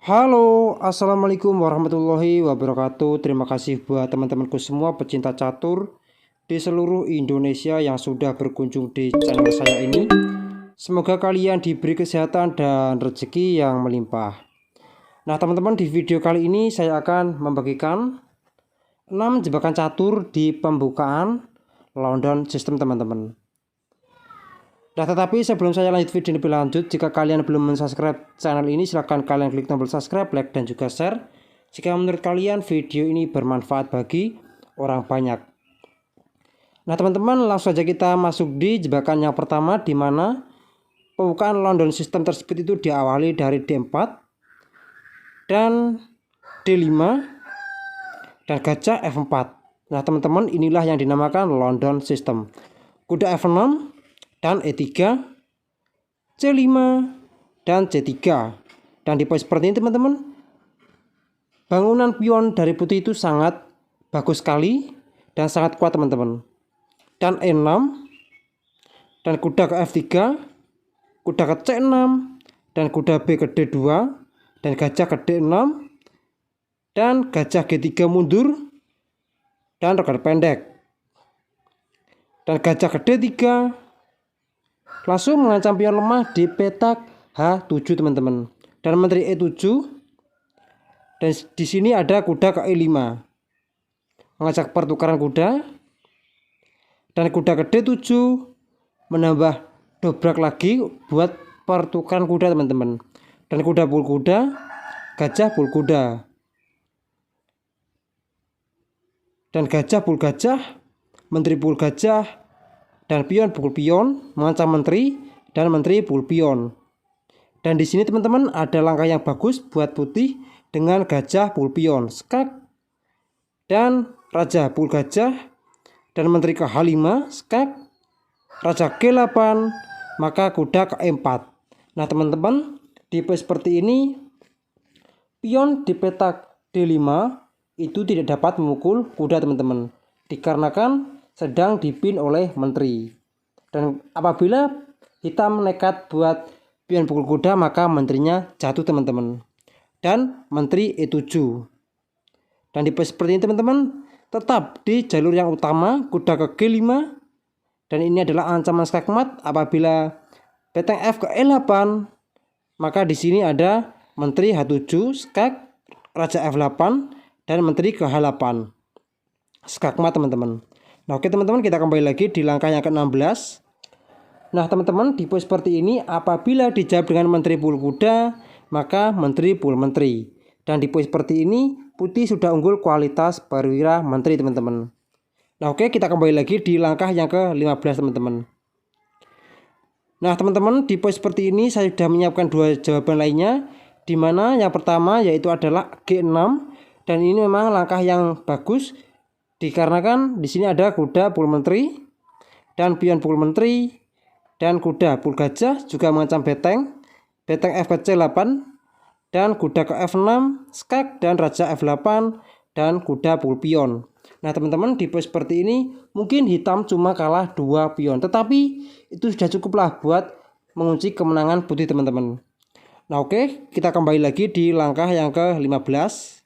Halo, assalamualaikum warahmatullahi wabarakatuh. Terima kasih buat teman-temanku semua pecinta catur di seluruh Indonesia yang sudah berkunjung di channel saya ini. Semoga kalian diberi kesehatan dan rezeki yang melimpah. Nah, teman-teman, di video kali ini saya akan membagikan 6 jebakan catur di pembukaan London System, teman-teman. Nah, tetapi sebelum saya lanjut video lebih lanjut, jika kalian belum subscribe channel ini, silahkan kalian klik tombol subscribe, like, dan juga share jika menurut kalian video ini bermanfaat bagi orang banyak. Nah, teman-teman, langsung saja kita masuk di jebakan yang pertama, di mana pembukaan London System tersebut itu diawali dari D4 dan D5 dan gajah F4. Nah, teman-teman, inilah yang dinamakan London System. Kuda F6 dan E3, C5 dan C3. Dan di pos seperti ini, teman-teman, bangunan pion dari putih itu sangat bagus sekali dan sangat kuat, teman-teman. Dan E6 dan kuda ke F3, kuda ke C6 dan kuda B ke D2 dan gajah ke D6 dan gajah G3 mundur dan roket pendek. Dan gajah ke D3 langsung mengancam pion lemah di petak H7, teman-teman. Dan menteri E7. Dan di sini ada kuda ke E5. Mengajak pertukaran kuda. Dan kuda ke D7 menambah dobrak lagi buat pertukaran kuda, teman-teman. Dan kuda pul kuda, gajah pul kuda. Dan gajah pul gajah, menteri pul gajah, dan pion pukul pion mengancam menteri dan menteri pukul pion. Dan di sini, teman-teman, ada langkah yang bagus buat putih dengan gajah pukul pion, skak dan raja pukul gajah dan menteri ke H5, skak, raja G8, maka kuda ke E4. Nah, teman-teman, di pos seperti ini pion di petak D5 itu tidak dapat memukul kuda, teman-teman, dikarenakan sedang dipin oleh menteri. Dan apabila hitam nekat buat pion pukul kuda, maka menterinya jatuh, teman-teman. Dan menteri E7. Dan di pos seperti ini, teman-teman, tetap di jalur yang utama kuda ke G5. Dan ini adalah ancaman skakmat apabila peteng F ke E8, maka di sini ada menteri H7 skak, raja F8 dan menteri ke H8 skakmat, teman-teman. Nah, oke, teman-teman, kita kembali lagi di langkah yang ke-16. Nah, teman-teman, di pos seperti ini apabila dijawab dengan menteri pukul kuda, maka menteri pukul menteri. Dan di pos seperti ini putih sudah unggul kualitas perwira menteri, teman-teman. Nah, oke, kita kembali lagi di langkah yang ke-15, teman-teman. Nah, teman-teman, di pos seperti ini saya sudah menyiapkan dua jawaban lainnya, di mana yang pertama yaitu adalah G6, dan ini memang langkah yang bagus dikarenakan di sini ada kuda pukul menteri dan pion pukul menteri dan kuda pukul gajah juga mengancam beteng F ke C8 dan kuda ke F6 skak dan raja F8 dan kuda pukul pion. Nah, teman-teman, di pos seperti ini mungkin hitam cuma kalah 2 pion, tetapi itu sudah cukuplah buat mengunci kemenangan putih, teman-teman. Nah, oke, kita kembali lagi di langkah yang ke-15.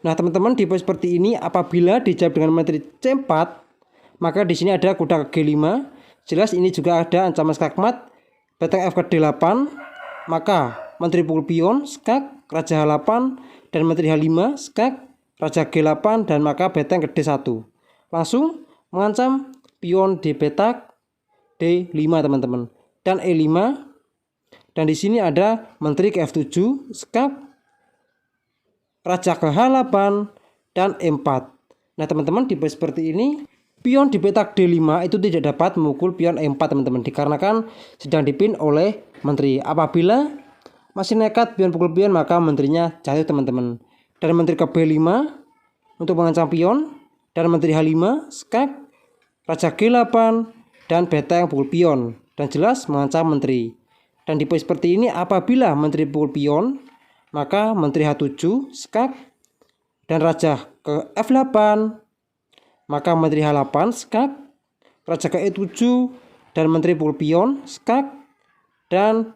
Nah, teman-teman, di pos seperti ini apabila dijawab dengan menteri C4, maka di sini ada kuda ke G5. Jelas ini juga ada ancaman skakmat peteng F ke D8, maka menteri pukul pion skak, raja H8 dan menteri H5 skak, raja G8 dan maka beteng ke D1. Langsung mengancam pion di petak D5, teman-teman. Dan E5. Dan di sini ada menteri ke F7 skak, raja ke H8 dan E4. Nah, teman-teman, di pos seperti ini pion di petak D5 itu tidak dapat memukul pion E4, teman-teman, dikarenakan sedang dipin oleh menteri. Apabila masih nekat pion pukul pion, maka menterinya jatuh, teman-teman. Dan menteri ke B5 untuk mengancam pion dan menteri H5 skak, raja G8 dan beteng pukul pion dan jelas mengancam menteri. Dan di pos seperti ini apabila menteri pukul pion, maka menteri H7 skak dan raja ke F8, maka menteri H8 skak, raja ke E7 dan menteri pukul pion skak dan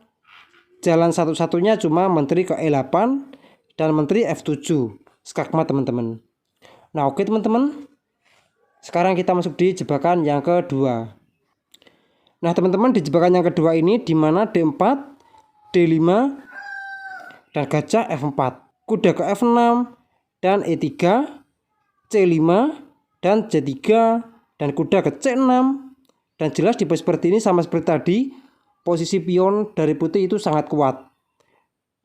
jalan satu-satunya cuma menteri ke E8 dan menteri F7 skakmat teman-teman. Nah oke teman-teman, sekarang kita masuk di jebakan yang kedua. Nah teman-teman, di jebakan yang kedua ini dimana D4, D5 dan gajah F4, kuda ke F6 dan E3, C5 dan C3 dan kuda ke C6. Dan jelas di posisi seperti ini sama seperti tadi, posisi pion dari putih itu sangat kuat.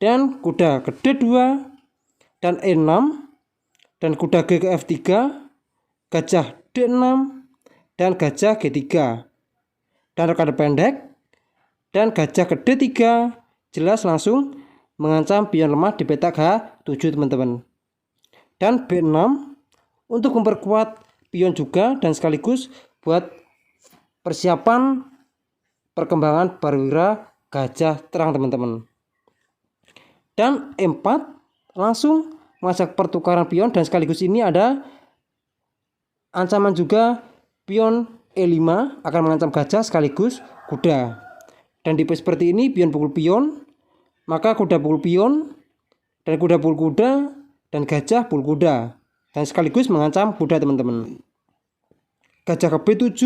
Dan kuda ke D2 dan E6 dan kuda G ke F3, gajah D6 dan gajah G3 dan rokade pendek dan gajah ke D3, jelas langsung mengancam pion lemah di petak H7 teman-teman. Dan B6 untuk memperkuat pion juga dan sekaligus buat persiapan perkembangan perwira gajah terang teman-teman. Dan E4 langsung mengajak pertukaran pion dan sekaligus ini ada ancaman juga pion E5 akan mengancam gajah sekaligus kuda. Dan di posisi seperti ini pion pukul pion, maka kuda pukul pion dan kuda pukul kuda dan gajah pukul kuda dan sekaligus mengancam kuda teman-teman. Gajah ke B7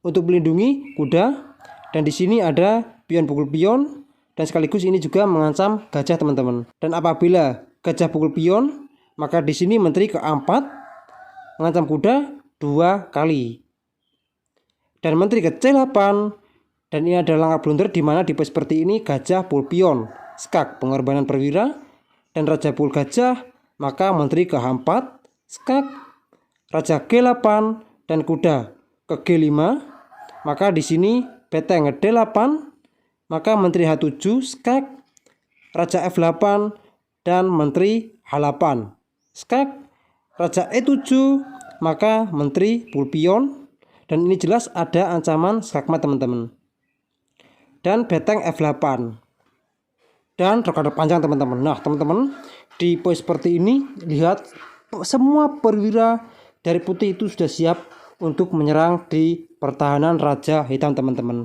untuk melindungi kuda dan di sini ada pion pukul pion dan sekaligus ini juga mengancam gajah teman-teman. Dan apabila gajah pukul pion, maka di sini menteri ke A4 mengancam kuda 2 kali. Dan menteri ke C8 dan ini adalah langkah blunder di mana di posisi seperti ini gajah pukul pion, skak pengorbanan perwira dan raja pukul gajah, maka menteri ke H4 skak, raja G8 dan kuda ke G5, maka di sini beteng ke D8, maka menteri H7 skak, raja F8 dan menteri H8 skak, raja E7, maka menteri pukul pion dan ini jelas ada ancaman skakmat teman-teman. Dan beteng F8 dan rokade panjang teman-teman. Nah teman-teman, di posisi seperti ini lihat semua perwira dari putih itu sudah siap untuk menyerang di pertahanan raja hitam teman-teman.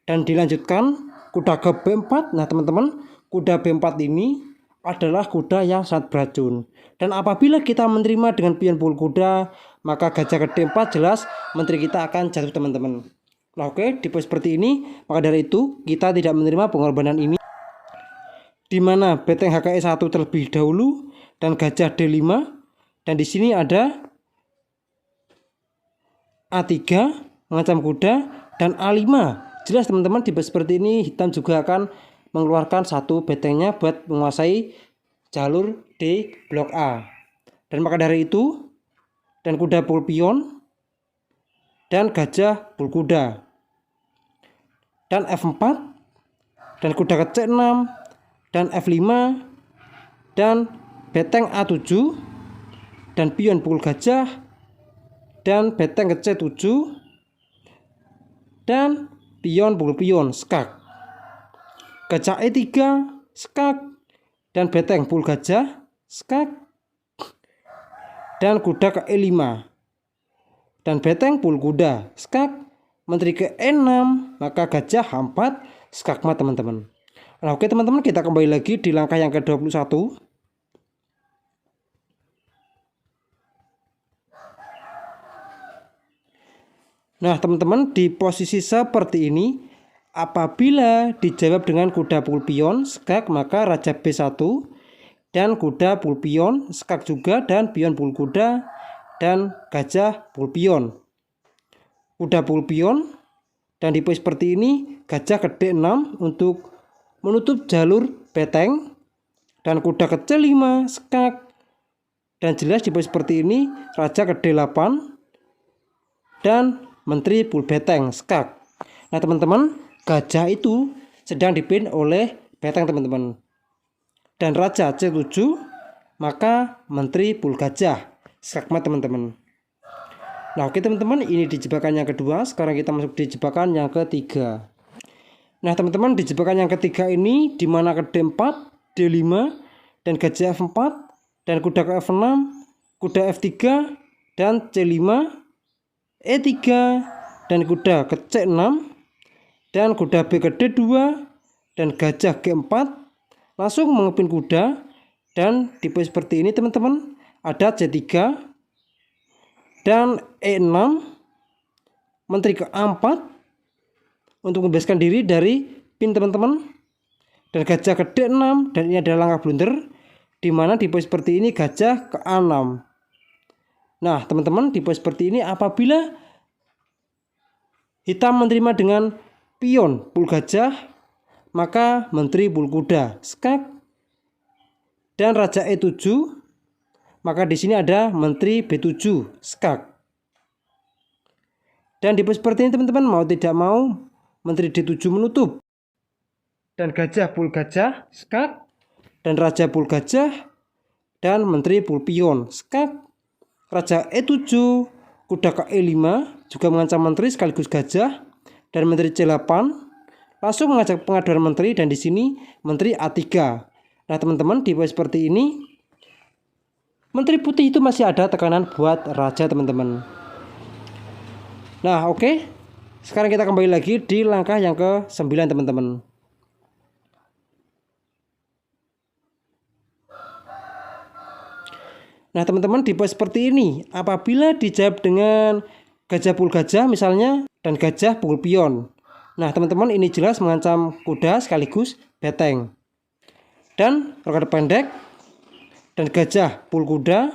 Dan dilanjutkan kuda ke B4. Nah teman-teman, kuda B4 ini adalah kuda yang sangat beracun. Dan apabila kita menerima dengan pion pukul kuda, maka gajah ke D4 jelas menteri kita akan jatuh teman-teman. Nah oke, di posisi seperti ini, maka dari itu kita tidak menerima pengorbanan ini, di mana beteng HKE 1 terlebih dahulu dan gajah D5 dan di sini ada A3 mengancam kuda dan A5. Jelas teman-teman, di posisi seperti ini hitam juga akan mengeluarkan satu betengnya buat menguasai jalur di blok A. Dan maka dari itu, dan kuda pukul pion dan gajah pukul kuda dan F4 dan kuda ke C6 dan F5 dan beteng A7 dan pion pukul gajah dan beteng ke C7 dan pion pukul pion skak, gajah E3 skak dan beteng pukul gajah skak dan kuda ke E5 dan beteng pukul kuda skak, menteri ke E6, maka gajah H4 skakmat teman-teman. Nah oke teman-teman, kita kembali lagi di langkah yang ke-21. Nah teman-teman, di posisi seperti ini apabila dijawab dengan kuda pukul pion skak, maka raja B1 dan kuda pukul pion skak juga dan pion pukul kuda dan gajah pukul pion, kuda pukul pion. Dan di posisi seperti ini gajah ke D6 untuk menutup jalur beteng dan kuda ke C5 skak. Dan jelas di posisi seperti ini raja ke D8 dan menteri pukul beteng skak. Nah teman-teman, gajah itu sedang dipin oleh beteng teman-teman. Dan raja C7, maka menteri pukul gajah skakmat teman-teman. Nah oke teman-teman, ini di jebakan yang kedua. Sekarang kita masuk di jebakan yang ketiga. Nah teman-teman, di jebakan yang ketiga ini dimana ke D4, D5 dan gajah F4 dan kuda ke F6, kuda F3 dan C5, E3 dan kuda ke C6 dan kuda B ke D2 dan gajah G4 langsung mengepin kuda, dan di posisi seperti ini teman-teman ada C3 dan E6, menteri ke-4 untuk membebaskan diri dari pin teman-teman, dan gajah ke D6, dan ini adalah langkah blunder di mana di posisi seperti ini gajah ke-6. Nah teman-teman, di posisi seperti ini apabila hitam menerima dengan pion pul gajah, maka menteri pul kuda skak, dan raja E7, maka di sini ada menteri B7 skak. Dan di posisi seperti ini teman-teman, mau tidak mau menteri D7 menutup, dan gajah pul gajah skak, dan raja pul gajah, dan menteri pul pion skak, raja E7, kuda ke E5 juga mengancam menteri sekaligus gajah, dan menteri C8 langsung mengajak pengaduan menteri, dan di sini menteri A3. Nah teman-teman, di posisi seperti ini menteri putih itu masih ada tekanan buat raja teman-teman. Nah oke, sekarang kita kembali lagi di langkah yang ke-9 teman-teman. Nah teman-teman, di posisi seperti ini apabila dijawab dengan gajah pul gajah misalnya, dan gajah pukul pion, nah teman-teman ini jelas mengancam kuda sekaligus beteng, dan rokade pendek dan gajah pul kuda,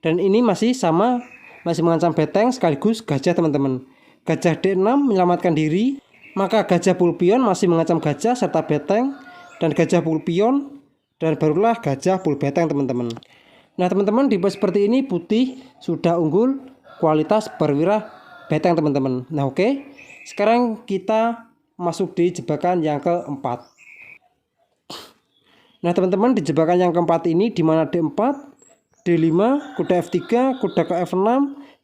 dan ini masih sama, masih mengancam beteng sekaligus gajah teman-teman. Gajah D6 menyelamatkan diri, maka gajah pul pion masih mengancam gajah serta beteng, dan gajah pul pion, dan barulah gajah pul beteng teman-teman. Nah teman-teman, di posisi seperti ini putih sudah unggul kualitas perwira beteng teman-teman. Nah oke, sekarang kita masuk di jebakan yang keempat. Nah teman-teman, di jebakan yang keempat ini di mana D4, D5, kuda F3, kuda ke F6,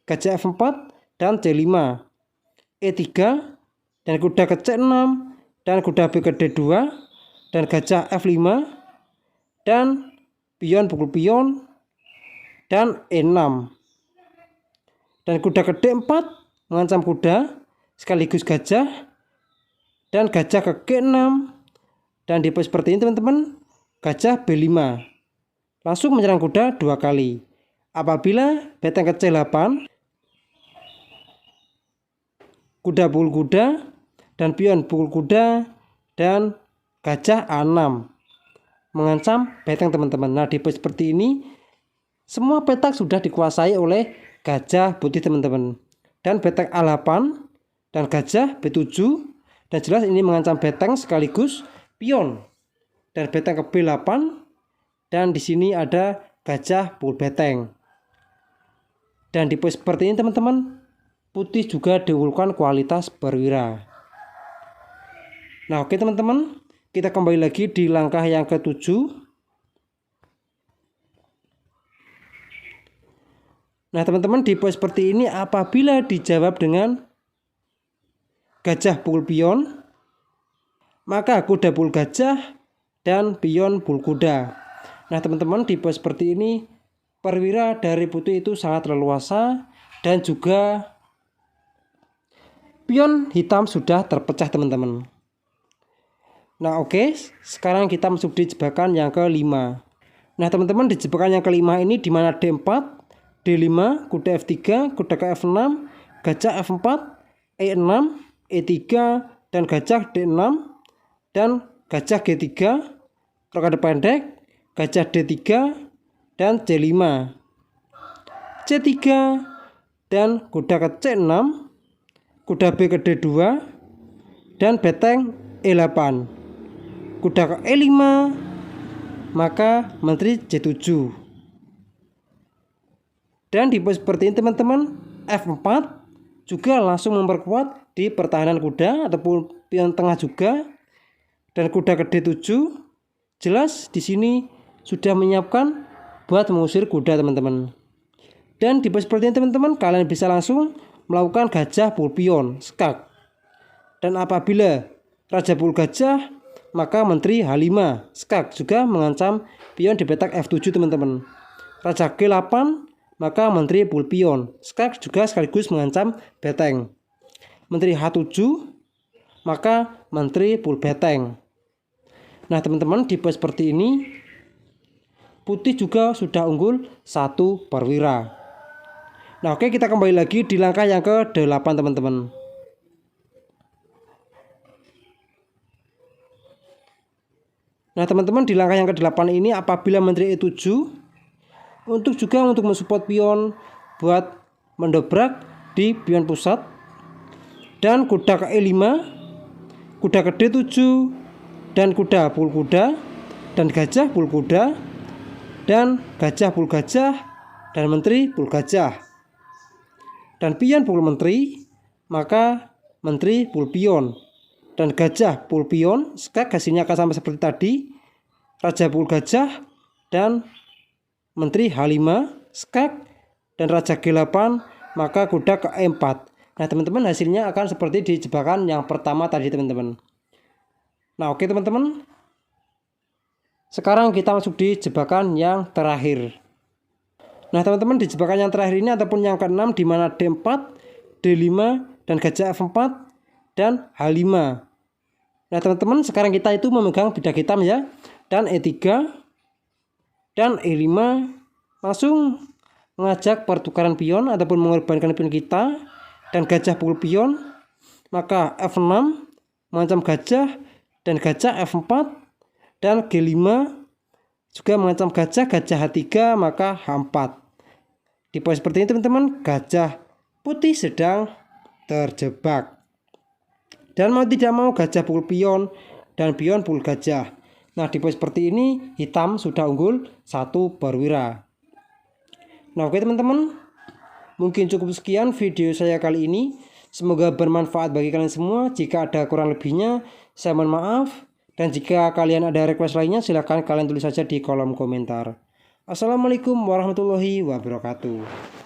gajah F4, dan C5, E3, dan kuda ke C6, dan kuda B ke D2, dan gajah F5, dan pion pukul pion, dan E6, dan kuda ke D4 mengancam kuda sekaligus gajah, dan gajah ke G6, dan di posisi seperti ini teman-teman gajah B5 langsung menyerang kuda 2 kali. Apabila beteng ke C8, kuda pukul kuda, dan pion pukul kuda, dan gajah A6 mengancam beteng teman-teman. Nah di posisi seperti ini semua petak sudah dikuasai oleh gajah putih teman-teman, dan beteng A8 dan gajah B7, dan jelas ini mengancam beteng sekaligus pion, dan beteng ke B8, dan di sini ada gajah pukul beteng. Dan di posisi seperti ini teman-teman, putih juga diunggulkan kualitas perwira. Nah oke teman-teman, kita kembali lagi di langkah yang ke-7. Nah teman-teman, di posisi seperti ini apabila dijawab dengan gajah pukul pion, maka kuda pukul gajah, dan pion pukul kuda. Nah teman-teman, di posisi seperti ini perwira dari putih itu sangat leluasa, dan juga pion hitam sudah terpecah teman-teman. Nah oke, sekarang kita masuk di jebakan yang ke-5. Nah teman-teman, di jebakan yang ke-5 ini di mana D4, D5, kuda F3, kuda ke F6, gajah F4, E6, E3, dan gajah D6, dan gajah G3, rokade pendek, gajah D3, dan C5, C3, dan kuda ke C6, kuda B ke D2, dan beteng E8, kuda ke E5, maka menteri C7. Dan di posisi seperti ini teman-teman, F4 juga langsung memperkuat di pertahanan kuda ataupun pion tengah juga, dan kuda ke D7 jelas di sini sudah menyiapkan buat mengusir kuda teman-teman. Dan di posisi seperti ini teman-teman, kalian bisa langsung melakukan gajah pukul pion skak, dan apabila raja pukul gajah, maka menteri H5 skak juga mengancam pion di petak F7 teman-teman. Raja G8, maka menteri pukul pion skak juga sekaligus mengancam beteng. Menteri H7, maka menteri pukul beteng. Nah teman-teman, di poin seperti ini putih juga sudah unggul 1 perwira. Nah oke, kita kembali lagi di langkah yang ke-8 teman-teman. Nah teman-teman, di langkah yang ke-8 ini apabila menteri E7 untuk mensupport pion buat mendobrak di pion pusat, dan kuda ke E5, kuda ke D7, dan kuda pukul kuda, dan gajah pukul kuda, dan gajah pukul gajah, dan menteri pukul gajah, dan pion pukul menteri, maka menteri pukul pion, dan gajah pukul pion. Skak hasilnya akan sama seperti tadi, raja pukul gajah, dan menteri H5 skak, dan raja G8, maka kuda ke E4. Nah teman-teman, hasilnya akan seperti di jebakan yang pertama tadi teman-teman. Nah oke teman-teman, sekarang kita masuk di jebakan yang terakhir. Nah teman-teman, di jebakan yang terakhir ini ataupun yang ke-6, di mana D4, D5, dan gajah F4, dan H5. Nah teman-teman, sekarang kita itu memegang bidak hitam ya, dan E3, dan E5, langsung mengajak pertukaran pion ataupun mengorbankan pion kita, dan gajah pukul pion, maka F6 mengancam gajah, dan gajah F4, dan G5 juga mengancam gajah, gajah H3, maka H4. Di poin seperti ini teman-teman, gajah putih sedang terjebak, dan mau tidak mau gajah pukul pion dan pion pukul gajah. Nah di poin seperti ini hitam sudah unggul 1 perwira. Nah oke teman-teman, mungkin cukup sekian video saya kali ini. Semoga bermanfaat bagi kalian semua. Jika ada kurang lebihnya saya mohon maaf, dan jika kalian ada request lainnya silahkan kalian tulis saja di kolom komentar. Assalamualaikum warahmatullahi wabarakatuh.